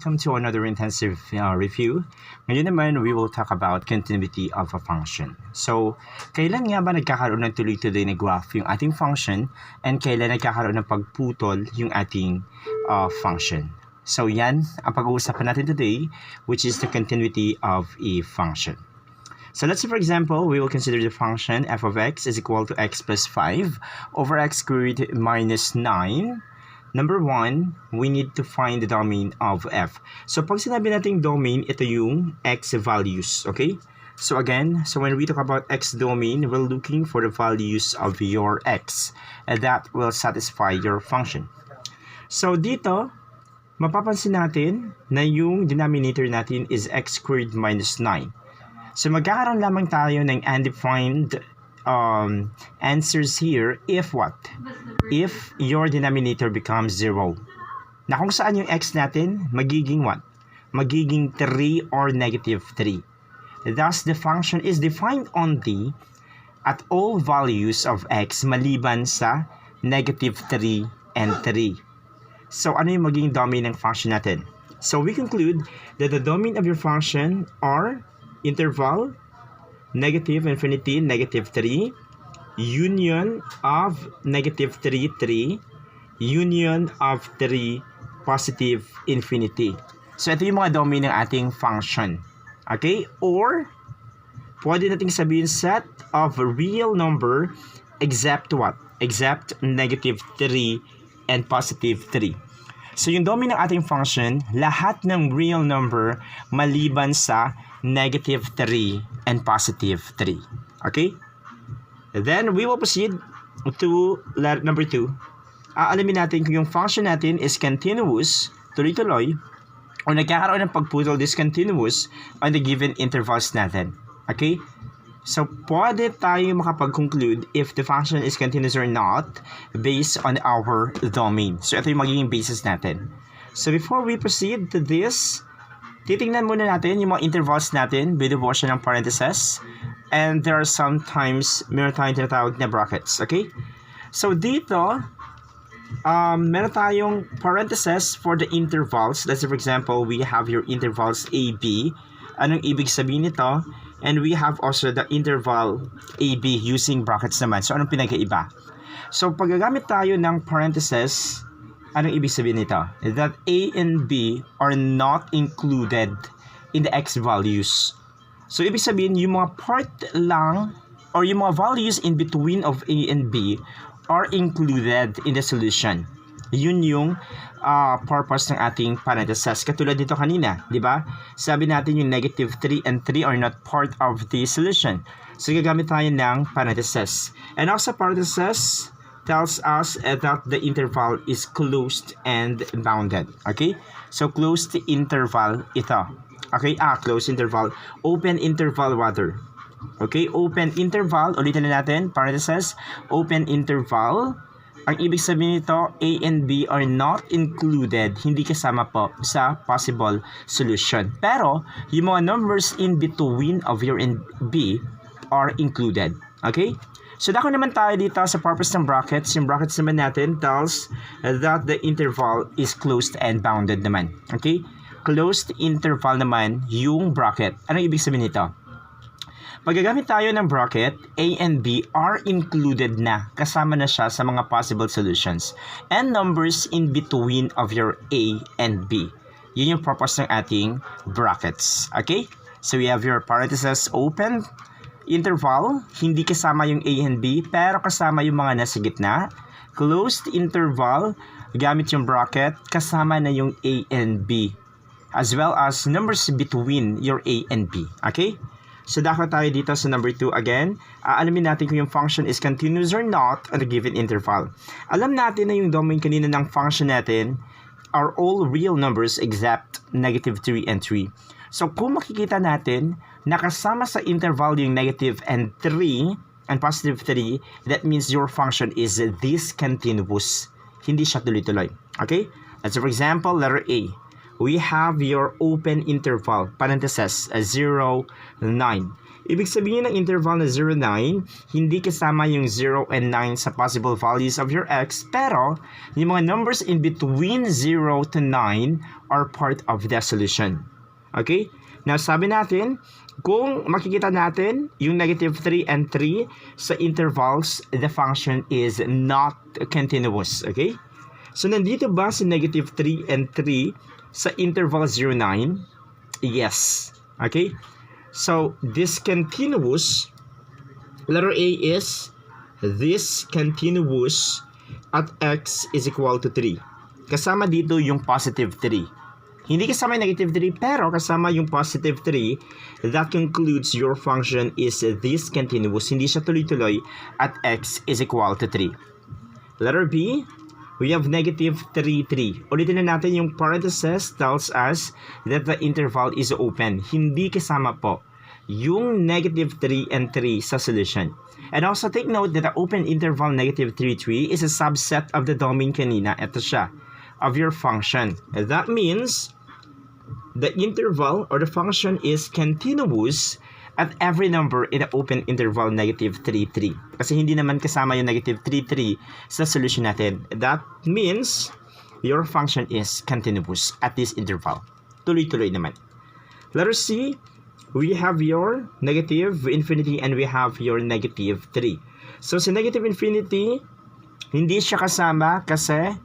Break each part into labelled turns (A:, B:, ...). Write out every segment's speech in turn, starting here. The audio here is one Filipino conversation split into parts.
A: welcome to another intensive review. Ngayon naman, we will talk about continuity of a function. So, kailan nga ba nagkakaroon ng tuloy-tuloy na graph yung ating function and kailan nagkakaroon ng pagputol yung ating function? So, yan ang pag-uusapan natin today, which is the continuity of a function. So let's say, for example, we will consider the function f of x is equal to x plus 5 over x squared minus 9. Number 1, we need to find the domain of f. So pag sinabi nating domain, ito yung x values, okay? So again, when we talk about x domain, we're looking for the values of your x, and that will satisfy your function. So dito, mapapansin natin na yung denominator natin is x squared minus 9. So magkakaroon lamang tayo ng undefined answers here if what? If your denominator becomes 0. Na kung saan yung x natin, magiging what? Magiging 3 or negative 3. Thus, the function is defined only at all values of x maliban sa negative 3 and 3. So, ano yung magiging domain ng function natin? So, we conclude that the domain of your function are interval, negative infinity, negative 3, union of negative 3, 3, union of 3, positive infinity. So, ito yung mga domain ng ating function. Okay? Or, pwede nating sabihin set of real number except what? Except negative 3 and positive 3. So, yung domain ng ating function, lahat ng real number maliban sa negative 3 and positive 3. Okay? Then, we will proceed to number 2. Alamin natin kung yung function natin is continuous, tuloy-tuloy, o nagkakaroon ng pagputol discontinuous on the given intervals natin. Okay? So, pwede tayo makapag-conclude if the function is continuous or not based on our domain. So, ito yung magiging basis natin. So, before we proceed to this, titingnan muna natin yung mga intervals natin, binubuo siya ng parentheses, and there are sometimes meron tayong tinatawag na brackets, okay? So, dito, meron tayong parentheses for the intervals. Let's say, for example, we have your intervals AB. Anong ibig sabihin nito? And we have also the interval AB using brackets naman. So, anong pinagkaiba? So, pag gagamit tayo ng parentheses, anong ibig sabihin nito? That A and B are not included in the x values. So, ibig sabihin, yung mga part lang or yung mga values in between of A and B are included in the solution. Yun yung purpose ng ating parentheses. Katulad dito kanina, di ba? Sabi natin yung negative 3 and 3 are not part of the solution. So, gagamit tayo ng parentheses. And also, parentheses tells us that the interval is closed and bounded. Okay? So, closed interval ito. Okay? Closed interval. Open interval rather. Okay? Open interval. Ulitin na natin. Parentheses. Open interval. Ang ibig sabihin nito, A and B are not included. Hindi kasama po sa possible solution. Pero, yung mga numbers in between of your and B are included. Okay? So, dako naman tayo dito sa purpose ng brackets. Yung brackets naman natin tells that the interval is closed and bounded naman. Okay? Closed interval naman yung bracket. Anong ibig sabihin nito? Pag gagamit tayo ng bracket, A and B are included na. Kasama na siya sa mga possible solutions. And numbers in between of your A and B. Yun yung purpose ng ating brackets. Okay? So, we have your parentheses open interval, hindi kasama yung A and B, pero kasama yung mga nasa gitna. Closed interval, gamit yung bracket, kasama na yung A and B, as well as numbers between your A and B. Okay? So, dako tayo dito sa number 2 again. Alamin natin kung yung function is continuous or not on a given interval. Alam natin na yung domain kanina ng function natin are all real numbers except negative 3 and 3. So, kung makikita natin, nakasama sa interval yung negative and 3 and positive 3, that means your function is discontinuous. Hindi siya tuloy-tuloy. Okay? Let's say, for example, letter A. We have your open interval, parentheses, 0, 9. Ibig sabihin ng interval na 0, 9, hindi kasama yung 0 and 9 sa possible values of your x, pero yung mga numbers in between 0 to 9 are part of the solution. Okay? Now, sabi natin, kung makikita natin yung negative 3 and 3 sa intervals, the function is not continuous. Okay? So, nandito ba si negative 3 and 3 sa interval 0, 9? Yes. Okay? So, discontinuous, letter A is discontinuous at x is equal to 3. Kasama dito yung positive 3. Hindi kasama yung negative 3, pero kasama yung positive 3. That concludes your function is discontinuous. Hindi siya tuloy-tuloy at x is equal to 3. Letter B, we have negative 3, 3. Ulitin na natin yung parenthesis tells us that the interval is open. Hindi kasama po yung negative 3 and 3 sa solution. And also take note that the open interval negative 3, 3 is a subset of the domain kanina. Ito siya, of your function. That means the interval or the function is continuous at every number in the open interval negative 3, 3. Kasi hindi naman kasama yung negative 3, 3 sa solution natin. That means your function is continuous at this interval. Tuloy-tuloy naman. Letter C, we have your negative infinity and we have your negative 3. So, sa negative infinity, hindi siya kasama kasi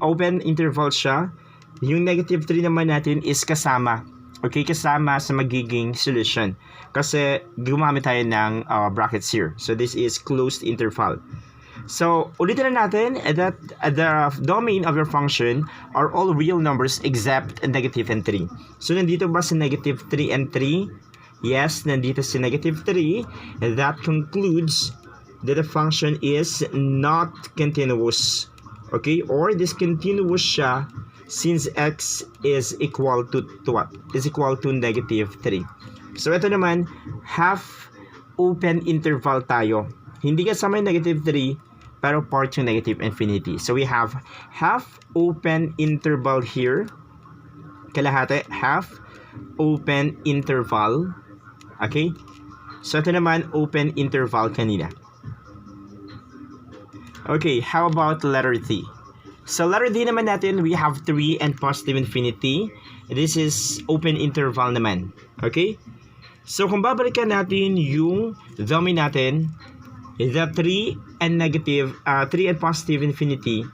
A: open interval siya. Yung negative 3 naman natin is kasama. Okay, kasama sa magiging solution. Kasi gumamit tayo ng brackets here. So, this is closed interval. So, ulitin na natin that the domain of your function are all real numbers except negative and 3. So, nandito ba si negative 3 and 3? Yes, nandito si negative 3. And that concludes that the function is not continuous. Okay, or discontinuous siya since x is equal to what? Is equal to negative 3. So, ito naman, half open interval tayo. Hindi kasama yung negative 3, pero part yung negative infinity. So, we have half open interval here. Kalahati, half open interval. Okay? So, ito naman, open interval kanina. Okay, how about letter D? So, letter D naman natin, we have 3 and positive infinity. This is open interval naman. Okay? So, kung babalikan natin yung domain natin, the 3 and negative, 3 and positive infinity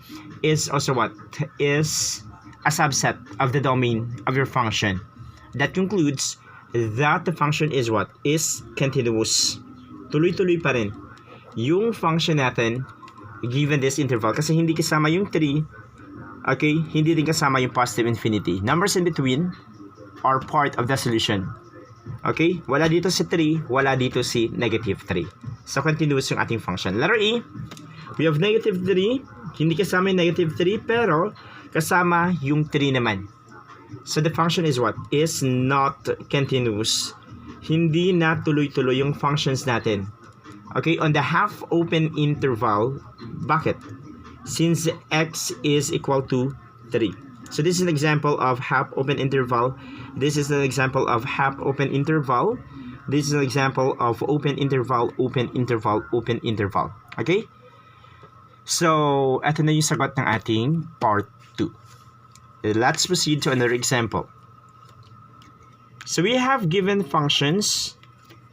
A: is also what? Is a subset of the domain of your function. That concludes that the function is what? Is continuous. Tuloy-tuloy pa rin yung function natin given this interval kasi hindi kasama yung 3, okay, hindi din kasama yung positive infinity. Numbers in between are part of the solution. Okay, wala dito si 3, wala dito si negative 3. So, continuous yung ating function. Letter E, we have negative 3, hindi kasama yung negative 3, pero kasama yung 3 naman. So, the function is what? Is not continuous. Hindi na tuloy-tuloy yung functions natin. Okay, on the half open interval, bakit? Since x is equal to 3. So this is an example of half open interval. This is an example of half open interval. This is an example of open interval, open interval, open interval. Okay? So, ito na yung sagot ng ating part 2. Let's proceed to another example. So we have given functions.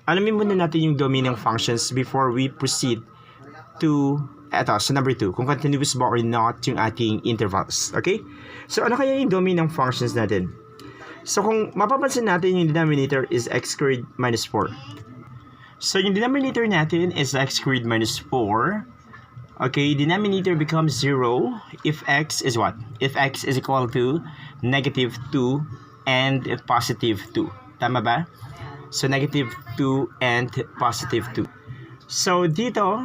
A: Alamin muna natin yung domain ng functions before we proceed to, so number 2, kung continuous ba or not yung ating intervals. Okay? So, ano kaya yung domain ng functions natin? So, kung mapapansin natin yung denominator is x squared minus 4. So, yung denominator natin is x squared minus 4. Okay, denominator becomes 0 if x is what? If x is equal to negative 2 and positive 2. Tama ba? So, negative 2 and positive 2. So, dito,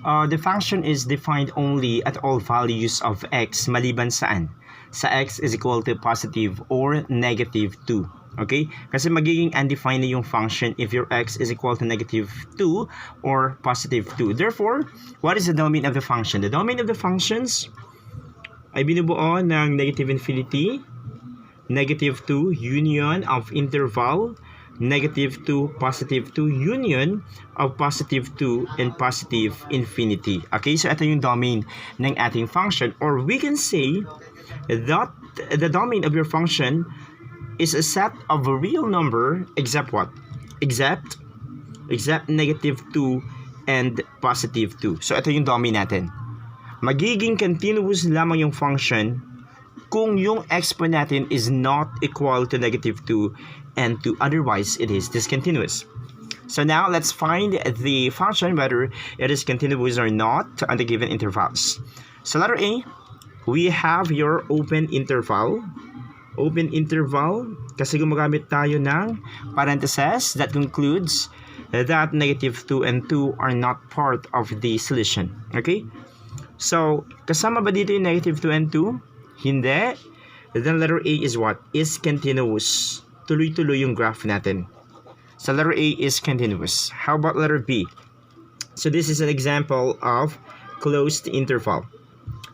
A: the function is defined only at all values of x maliban saan? Sa x is equal to positive or negative 2. Okay? Kasi magiging undefined na yung function if your x is equal to negative 2 or positive 2. Therefore, what is the domain of the function? The domain of the functions ay binubuo ng negative infinity, negative 2, union of interval, negative 2, positive 2, union of positive 2 and positive infinity. Okay, so ito yung domain ng ating function, or we can say that the domain of your function is a set of a real number except what? Except negative 2 and positive 2. So ito yung domain natin. Magiging continuous lamang yung function kung yung exponent natin is not equal to negative 2 and 2, otherwise it is discontinuous. So now let's find the function whether it is continuous or not on the given intervals. So letter A, we have your open interval. Open interval kasi gumagamit tayo ng parentheses that concludes that negative 2 and 2 are not part of the solution. Okay? So, kasama ba dito yung negative 2 and 2? Hindi. Then letter A is what? Is continuous. Tuloy-tuloy yung graph natin. So letter A is continuous. How about letter B? So this is an example of closed interval.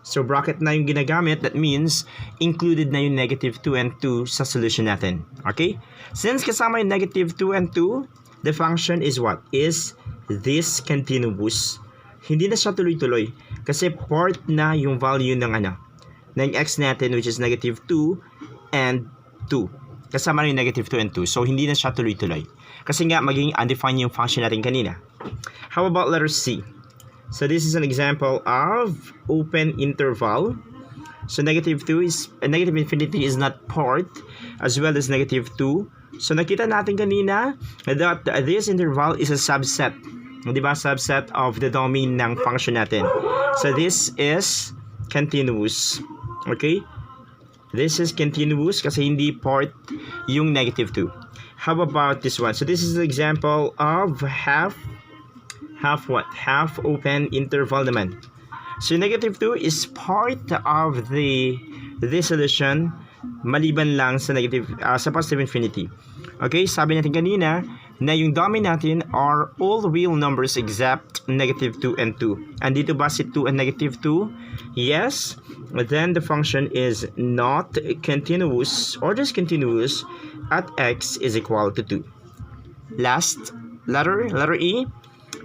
A: So bracket na yung ginagamit, that means included na yung negative 2 and 2 sa solution natin. Okay? Since kasama yung negative 2 and 2, the function is what? Is this continuous? Hindi na siya tuloy-tuloy kasi part na yung value ng ng x natin, which is negative 2 and 2. Kasama na yung negative 2 and 2. So hindi na siya tuloy-tuloy. Kasi nga magiging undefined yung function natin kanina. How about letter C? So this is an example of open interval. So negative 2 is negative infinity is not part, as well as negative 2. So nakita natin kanina that this interval is a subset. Di ba? Subset of the domain ng function natin. So this is continuous. Okay? This is continuous kasi hindi part yung negative 2. How about this one? So this is an example of half open interval naman. So negative 2 is part of the solution maliban lang sa negative sa positive infinity. Okay, sabi natin kanina na yung domain natin are all real numbers except negative 2 and 2. Andito ba si 2 and negative 2? Yes. Then the function is not continuous or discontinuous at x is equal to 2. Last letter E,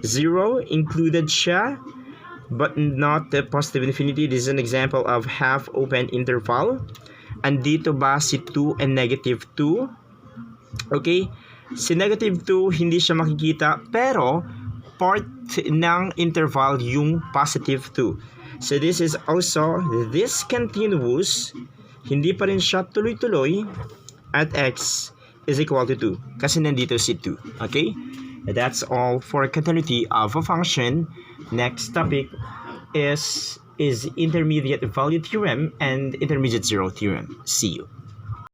A: 0 included siya but not the positive infinity. This is an example of half open interval. Andito ba si 2 and negative 2? Okay, si negative 2 hindi siya makikita pero part ng interval yung positive 2. So this is also discontinuous. Hindi pa rin siya tuloy-tuloy at x is equal to 2 kasi nandito si 2. Okay? That's all for continuity of a function. Next topic is intermediate value theorem and intermediate zero theorem. See you.